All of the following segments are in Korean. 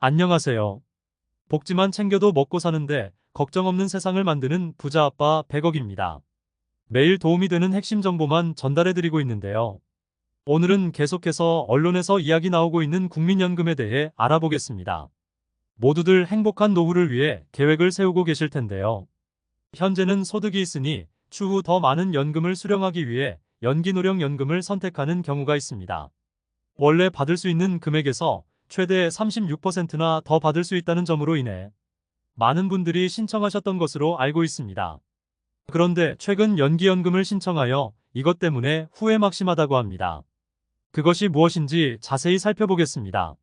안녕하세요. 복지만 챙겨도 먹고 사는데 걱정 없는 세상을 만드는 부자 아빠 100억입니다. 매일 도움이 되는 핵심 정보만 전달해드리고 있는데요. 오늘은 계속해서 언론에서 이야기 나오고 있는 국민연금에 대해 알아보겠습니다. 모두들 행복한 노후를 위해 계획을 세우고 계실 텐데요. 현재는 소득이 있으니 추후 더 많은 연금을 수령하기 위해 연기노령연금을 선택하는 경우가 있습니다. 원래 받을 수 있는 금액에서 최대 36%나 더 받을 수 있다는 점으로 인해 많은 분들이 신청하셨던 것으로 알고 있습니다. 그런데 최근 연기연금을 신청하여 이것 때문에 후회 막심하다고 합니다. 그것이 무엇인지 자세히 살펴보겠습니다.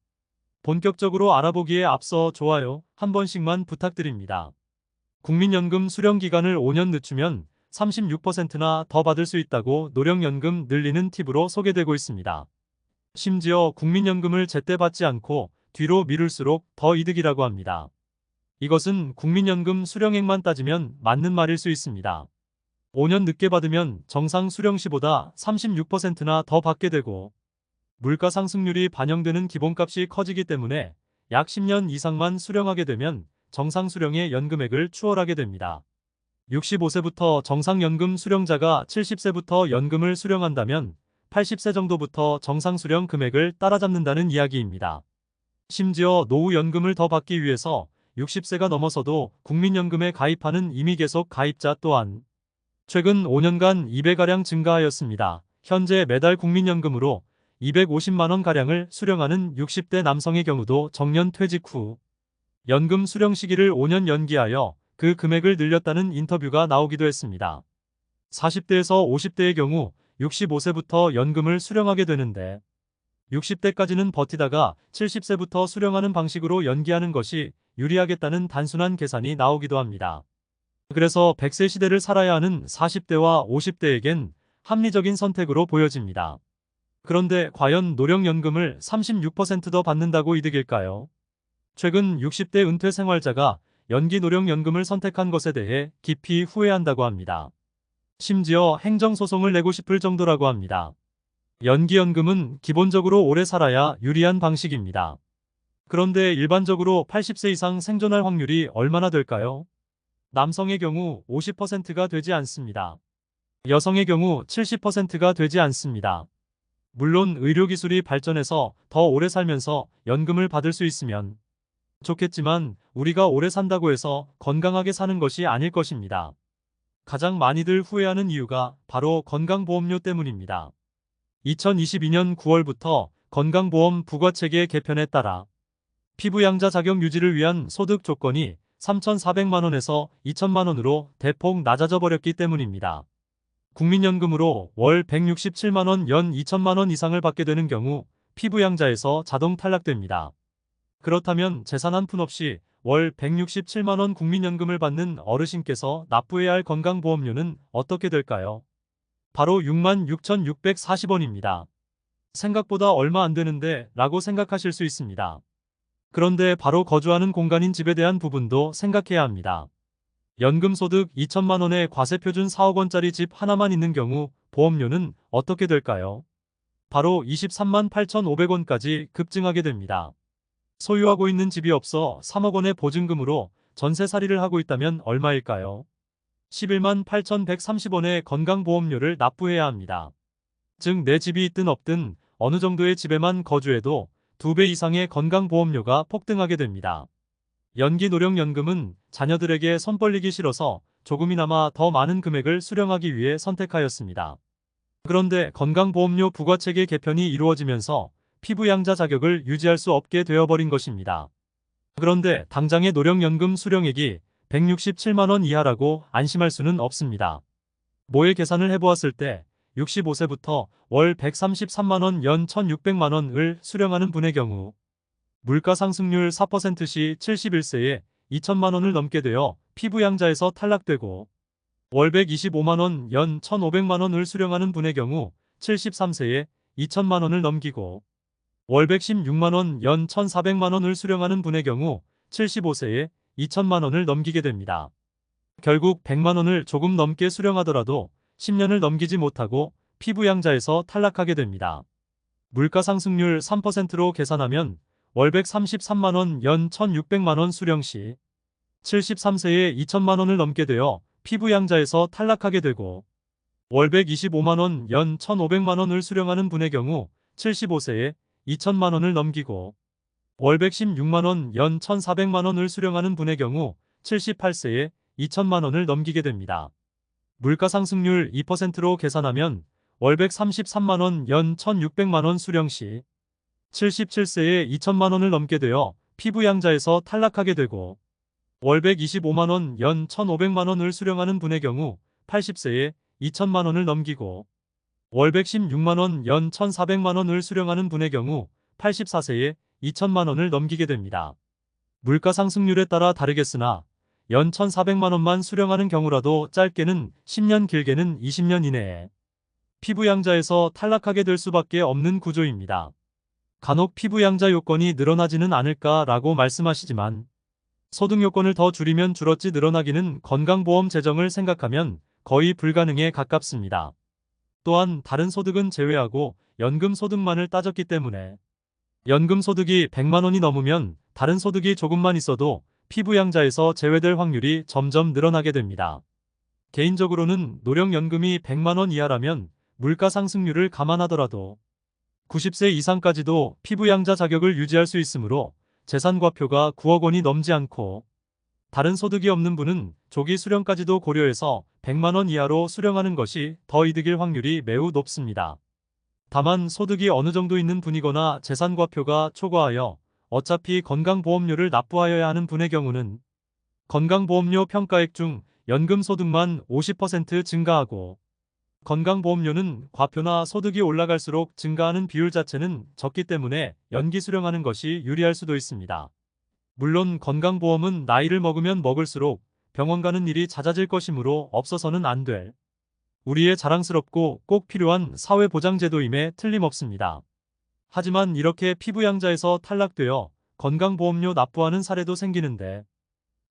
본격적으로 알아보기에 앞서 좋아요 한 번씩만 부탁드립니다. 국민연금 수령 기간을 5년 늦추면 36%나 더 받을 수 있다고 노령연금 늘리는 팁으로 소개되고 있습니다. 심지어 국민연금을 제때 받지 않고 뒤로 미룰수록 더 이득이라고 합니다. 이것은 국민연금 수령액만 따지면 맞는 말일 수 있습니다. 5년 늦게 받으면 정상 수령 시보다 36%나 더 받게 되고 물가 상승률이 반영되는 기본값이 커지기 때문에 약 10년 이상만 수령하게 되면 정상 수령의 연금액을 추월하게 됩니다. 65세부터 정상연금 수령자가 70세부터 연금을 수령한다면 80세 정도부터 정상 수령 금액을 따라잡는다는 이야기입니다. 심지어 노후연금을 더 받기 위해서 60세가 넘어서도 국민연금에 가입하는 이미 계속 가입자 또한 최근 5년간 2배가량 증가하였습니다. 현재 매달 국민연금으로 250만원가량을 수령하는 60대 남성의 경우도 정년 퇴직 후 연금 수령 시기를 5년 연기하여 그 금액을 늘렸다는 인터뷰가 나오기도 했습니다. 40대에서 50대의 경우 65세부터 연금을 수령하게 되는데 60대까지는 버티다가 70세부터 수령하는 방식으로 연기하는 것이 유리하겠다는 단순한 계산이 나오기도 합니다. 그래서 100세 시대를 살아야 하는 40대와 50대에겐 합리적인 선택으로 보여집니다. 그런데 과연 노령연금을 36%더 받는다고 이득일까요? 최근 60대 은퇴 생활자가 연기 노령연금을 선택한 것에 대해 깊이 후회한다고 합니다. 심지어 행정소송을 내고 싶을 정도라고 합니다. 연기연금은 기본적으로 오래 살아야 유리한 방식입니다. 그런데 일반적으로 80세 이상 생존할 확률이 얼마나 될까요? 남성의 경우 50%가 되지 않습니다. 여성의 경우 70%가 되지 않습니다. 물론 의료기술이 발전해서 더 오래 살면서 연금을 받을 수 있으면 좋겠지만 우리가 오래 산다고 해서 건강하게 사는 것이 아닐 것입니다. 가장 많이들 후회하는 이유가 바로 건강보험료 때문입니다. 2022년 9월부터 건강보험 부과체계 개편에 따라 피부양자 자격 유지를 위한 소득 조건이 3,400만원에서 2,000만원으로 대폭 낮아져 버렸기 때문입니다. 국민연금으로 월 167만원 연 2,000만원 이상을 받게 되는 경우 피부양자에서 자동 탈락됩니다. 그렇다면 재산 한 푼 없이 월 167만원 국민연금을 받는 어르신께서 납부해야 할 건강보험료는 어떻게 될까요? 바로 66,640원입니다. 생각보다 얼마 안 되는데 라고 생각하실 수 있습니다. 그런데 바로 거주하는 공간인 집에 대한 부분도 생각해야 합니다. 연금소득 2천만원에 과세표준 4억원짜리 집 하나만 있는 경우 보험료는 어떻게 될까요? 바로 23만 8,500원까지 급증하게 됩니다. 소유하고 있는 집이 없어 3억원의 보증금으로 전세살이를 하고 있다면 얼마일까요? 11만 8,130원의 건강보험료를 납부해야 합니다. 즉 내 집이 있든 없든 어느 정도의 집에만 거주해도 2배 이상의 건강보험료가 폭등하게 됩니다. 연기노령연금은 자녀들에게 손 벌리기 싫어서 조금이나마 더 많은 금액을 수령하기 위해 선택하였습니다. 그런데 건강보험료 부과체계 개편이 이루어지면서 피부양자 자격을 유지할 수 없게 되어버린 것입니다. 그런데 당장의 노령연금 수령액이 167만원 이하라고 안심할 수는 없습니다. 모의 계산을 해보았을 때 65세부터 월 133만원 연 1,600만원을 수령하는 분의 경우 물가 상승률 4%시 71세에 2천만원을 넘게 되어 피부양자에서 탈락되고 월 125만원 연 1,500만원을 수령하는 분의 경우 73세에 2천만원을 넘기고 월 116만원 연 1,400만원을 수령하는 분의 경우 75세에 2천만원을 넘기게 됩니다. 결국 100만원을 조금 넘게 수령하더라도 10년을 넘기지 못하고 피부양자에서 탈락하게 됩니다. 물가 상승률 3%로 계산하면 월 133만원, 연 1600만원 수령 시 73세에 2천만원을 넘게 되어 피부양자에서 탈락하게 되고 월 125만원, 연 1500만원을 수령하는 분의 경우 75세에 2천만원을 넘기고 월 116만원, 연 1400만원을 수령하는 분의 경우 78세에 2천만원을 넘기게 됩니다. 물가상승률 2%로 계산하면 월 133만원, 연 1600만원 수령 시 77세에 2천만원을 넘게 되어 피부양자에서 탈락하게 되고 월 125만원, 연 1500만원을 수령하는 분의 경우 80세에 2천만원을 넘기고 월 116만원, 연 1400만원을 수령하는 분의 경우 84세에 2천만원을 넘기게 됩니다. 물가 상승률에 따라 다르겠으나 연 1400만원만 수령하는 경우라도 짧게는 10년, 길게는 20년 이내에 피부양자에서 탈락하게 될 수밖에 없는 구조입니다. 간혹 피부양자 요건이 늘어나지는 않을까라고 말씀하시지만 소득 요건을 더 줄이면 줄었지 늘어나기는 건강보험 재정을 생각하면 거의 불가능에 가깝습니다. 또한 다른 소득은 제외하고 연금 소득만을 따졌기 때문에 연금 소득이 100만원이 넘으면 다른 소득이 조금만 있어도 피부양자에서 제외될 확률이 점점 늘어나게 됩니다. 개인적으로는 노령연금이 100만원 이하라면 물가 상승률을 감안하더라도 90세 이상까지도 피부양자 자격을 유지할 수 있으므로 재산과표가 9억 원이 넘지 않고 다른 소득이 없는 분은 조기 수령까지도 고려해서 100만원 이하로 수령하는 것이 더 이득일 확률이 매우 높습니다. 다만 소득이 어느 정도 있는 분이거나 재산과표가 초과하여 어차피 건강보험료를 납부하여야 하는 분의 경우는 건강보험료 평가액 중 연금소득만 50% 증가하고 건강보험료는 과표나 소득이 올라갈수록 증가하는 비율 자체는 적기 때문에 연기 수령하는 것이 유리할 수도 있습니다. 물론 건강보험은 나이를 먹으면 먹을수록 병원 가는 일이 잦아질 것이므로 없어서는 안 될 우리의 자랑스럽고 꼭 필요한 사회보장제도임에 틀림없습니다. 하지만 이렇게 피부양자에서 탈락되어 건강보험료 납부하는 사례도 생기는데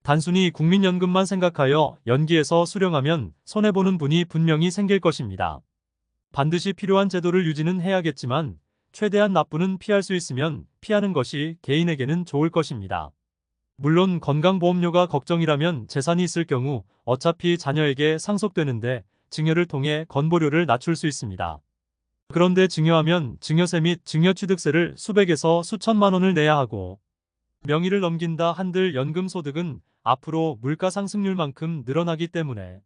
단순히 국민연금만 생각하여 연기해서 수령하면 손해보는 분이 분명히 생길 것입니다. 반드시 필요한 제도를 유지는 해야겠지만 최대한 납부는 피할 수 있으면 피하는 것이 개인에게는 좋을 것입니다. 물론 건강보험료가 걱정이라면 재산이 있을 경우 어차피 자녀에게 상속되는데 증여를 통해 건보료를 낮출 수 있습니다. 그런데 증여하면 증여세 및 증여취득세를 수백에서 수천만 원을 내야 하고 명의를 넘긴다 한들 연금소득은 앞으로 물가상승률만큼 늘어나기 때문에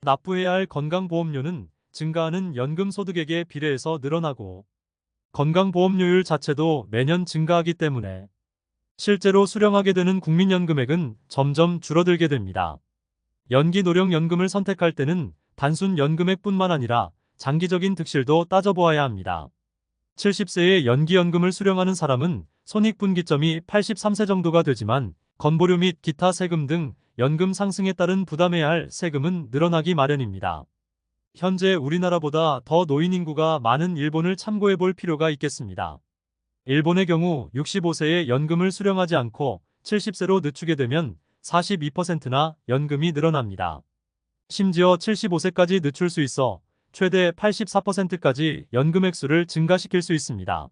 납부해야 할 건강보험료는 증가하는 연금소득액에 비례해서 늘어나고 건강보험료율 자체도 매년 증가하기 때문에 실제로 수령하게 되는 국민연금액은 점점 줄어들게 됩니다. 연기노령연금을 선택할 때는 단순 연금액뿐만 아니라 장기적인 득실도 따져보아야 합니다. 70세에 연기연금을 수령하는 사람은 손익분기점이 83세 정도가 되지만 건보료 및 기타 세금 등 연금 상승에 따른 부담해야 할 세금은 늘어나기 마련입니다. 현재 우리나라보다 더 노인 인구가 많은 일본을 참고해 볼 필요가 있겠습니다. 일본의 경우 65세에 연금을 수령하지 않고 70세로 늦추게 되면 42%나 연금이 늘어납니다. 심지어 75세까지 늦출 수 있어 최대 84%까지 연금 액수를 증가시킬 수 있습니다.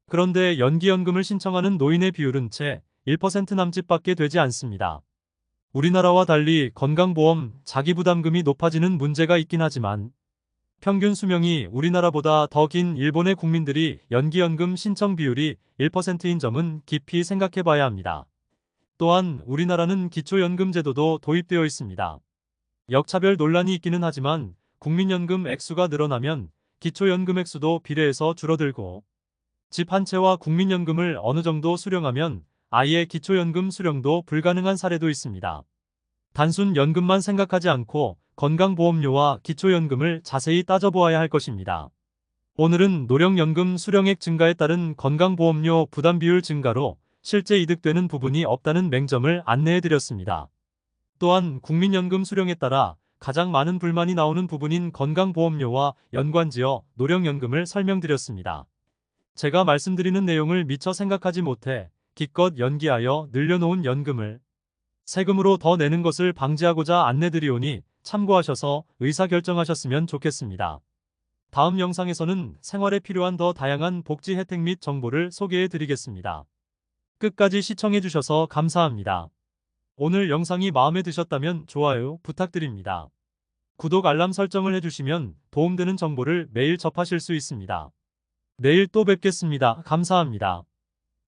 그런데 연기연금을 신청하는 노인의 비율은 채 1% 남짓밖에 되지 않습니다. 우리나라와 달리 건강보험 자기부담금이 높아지는 문제가 있긴 하지만 평균 수명이 우리나라보다 더 긴 일본의 국민들이 연기연금 신청 비율이 1%인 점은 깊이 생각해 봐야 합니다. 또한 우리나라는 기초연금 제도도 도입되어 있습니다. 역차별 논란이 있기는 하지만 국민연금 액수가 늘어나면 기초연금 액수도 비례해서 줄어들고 집 한 채와 국민연금을 어느 정도 수령하면 아예 기초연금 수령도 불가능한 사례도 있습니다. 단순 연금만 생각하지 않고 건강보험료와 기초연금을 자세히 따져보아야 할 것입니다. 오늘은 노령연금 수령액 증가에 따른 건강보험료 부담 비율 증가로 실제 이득되는 부분이 없다는 맹점을 안내해드렸습니다. 또한 국민연금 수령에 따라 가장 많은 불만이 나오는 부분인 건강보험료와 연관지어 노령연금을 설명드렸습니다. 제가 말씀드리는 내용을 미처 생각하지 못해 기껏 연기하여 늘려놓은 연금을 세금으로 더 내는 것을 방지하고자 안내드리오니 참고하셔서 의사결정하셨으면 좋겠습니다. 다음 영상에서는 생활에 필요한 더 다양한 복지 혜택 및 정보를 소개해 드리겠습니다. 끝까지 시청해주셔서 감사합니다. 오늘 영상이 마음에 드셨다면 좋아요 부탁드립니다. 구독 알람 설정을 해주시면 도움되는 정보를 매일 접하실 수 있습니다. 내일 또 뵙겠습니다. 감사합니다.